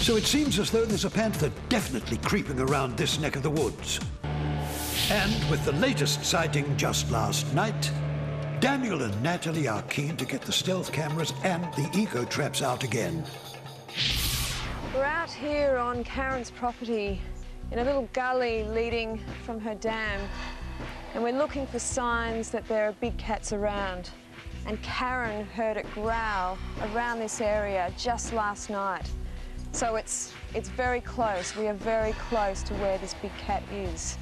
So it seems as though there's a panther definitely creeping around this neck of the woods. And with the latest sighting just last night, Daniel and Natalie are keen to get the stealth cameras and the eco traps out again. We're out here on Karen's property in a little gully leading from her dam, and we're looking for signs that there are big cats around. And Karen heard it growl around this area just last night. So it's very close. We are very close to where this big cat is.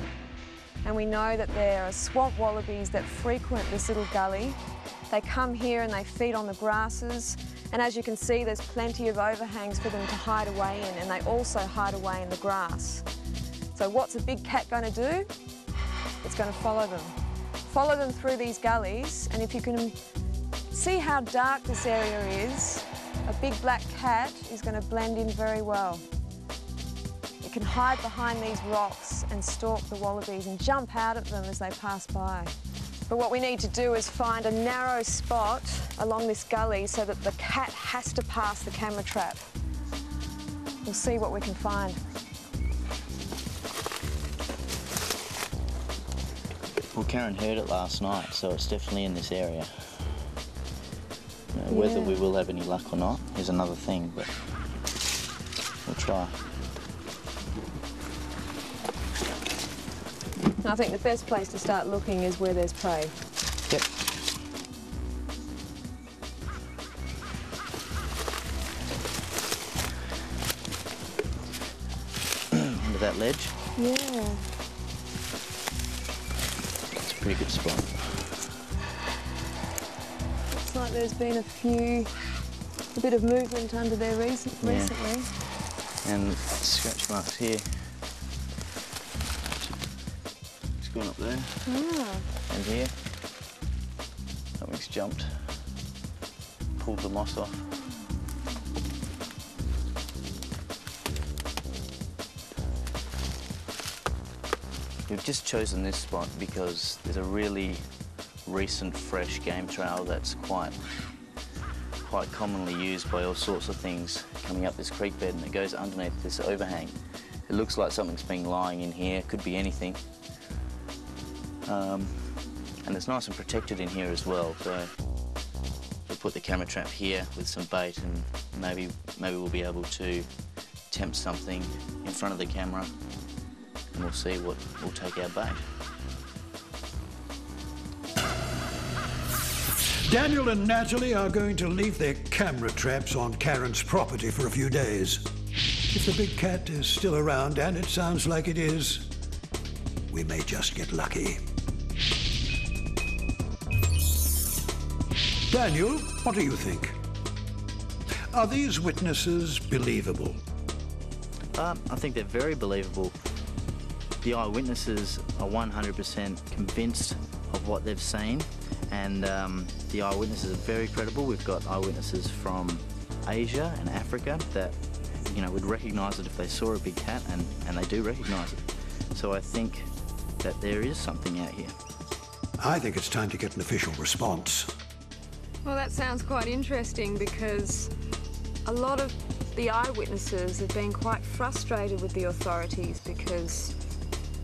And we know that there are swamp wallabies that frequent this little gully. They come here and they feed on the grasses. And as you can see, there's plenty of overhangs for them to hide away in, and they also hide away in the grass. So what's a big cat going to do? It's going to follow them. Follow them through these gullies, and if you can see how dark this area is, a big black cat is going to blend in very well. It can hide behind these rocks and stalk the wallabies and jump out at them as they pass by. But what we need to do is find a narrow spot along this gully so that the cat has to pass the camera trap. We'll see what we can find. Well, Karen heard it last night, so it's definitely in this area. Whether we will have any luck or not is another thing, but we'll try. I think the best place to start looking is where there's prey. Yep. Under that ledge? Yeah. It's a pretty good spot. Looks like there's been a bit of movement under there recently. And scratch marks here. It's gone up there. Ah. And here. Something's jumped. Pulled the moss off. We've just chosen this spot because there's a really recent fresh game trail that's quite commonly used by all sorts of things coming up this creek bed, and it goes underneath this overhang. It looks like something's been lying in here, could be anything. And it's nice and protected in here as well, so we'll put the camera trap here with some bait, and maybe we'll be able to tempt something in front of the camera, and we'll see what will take our bait. Daniel and Natalie are going to leave their camera traps on Karen's property for a few days. If the big cat is still around, and it sounds like it is, we may just get lucky. Daniel, what do you think? Are these witnesses believable? I think they're very believable. The eyewitnesses are 100% convinced of what they've seen, and the eyewitnesses are very credible. We've got eyewitnesses from Asia and Africa that, would recognise it if they saw a big cat, and they do recognise it. So I think that there is something out here. I think it's time to get an official response. Well, that sounds quite interesting, because a lot of the eyewitnesses have been quite frustrated with the authorities because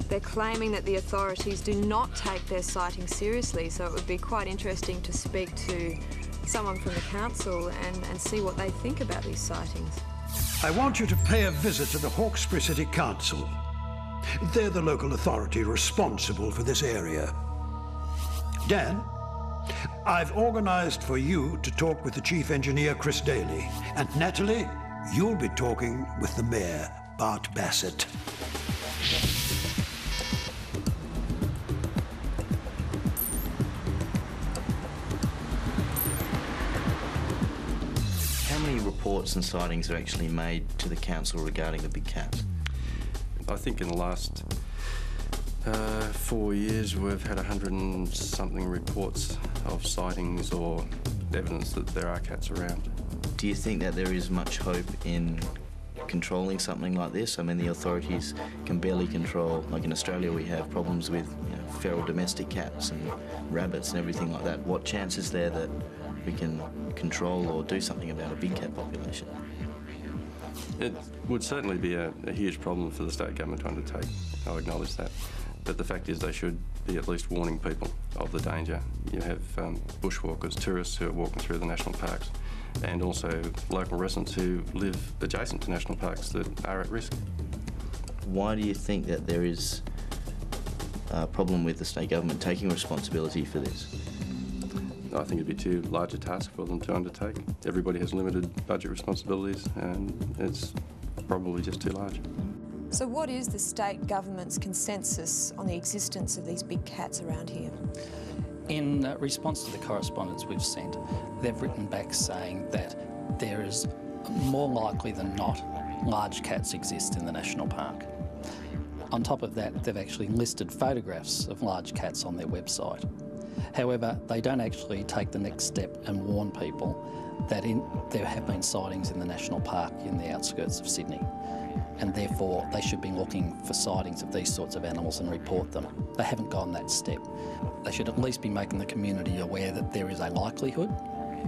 they're claiming that the authorities do not take their sightings seriously. So it would be quite interesting to speak to someone from the council and see what they think about these sightings. I want you to pay a visit to the Hawkesbury City Council. They're the local authority responsible for this area. Dan, I've organised for you to talk with the Chief Engineer, Chris Daly. And Natalie, you'll be talking with the Mayor, Bart Bassett. How many reports and sightings are actually made to the council regarding the big cat? I think in the last 4 years we've had 100 and something reports of sightings or evidence that there are cats around. Do you think that there is much hope in controlling something like this? I mean, the authorities can barely control, like in Australia we have problems with feral domestic cats and rabbits and everything like that. What chance is there that we can control or do something about a big cat population? It would certainly be a huge problem for the state government to undertake. I acknowledge that. But the fact is they should be at least warning people of the danger. You have bushwalkers, tourists who are walking through the national parks, and also local residents who live adjacent to national parks that are at risk. Why do you think that there is a problem with the state government taking responsibility for this? I think it'd be too large a task for them to undertake. Everybody has limited budget responsibilities and it's probably just too large. So what is the state government's consensus on the existence of these big cats around here? In response to the correspondence we've sent, they've written back saying that there is more likely than not large cats exist in the national park. On top of that, they've actually listed photographs of large cats on their website. However, they don't actually take the next step and warn people that there have been sightings in the national park in the outskirts of Sydney, and therefore they should be looking for sightings of these sorts of animals and report them. They haven't gone that step. They should at least be making the community aware that there is a likelihood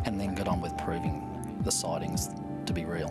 and then get on with proving the sightings to be real.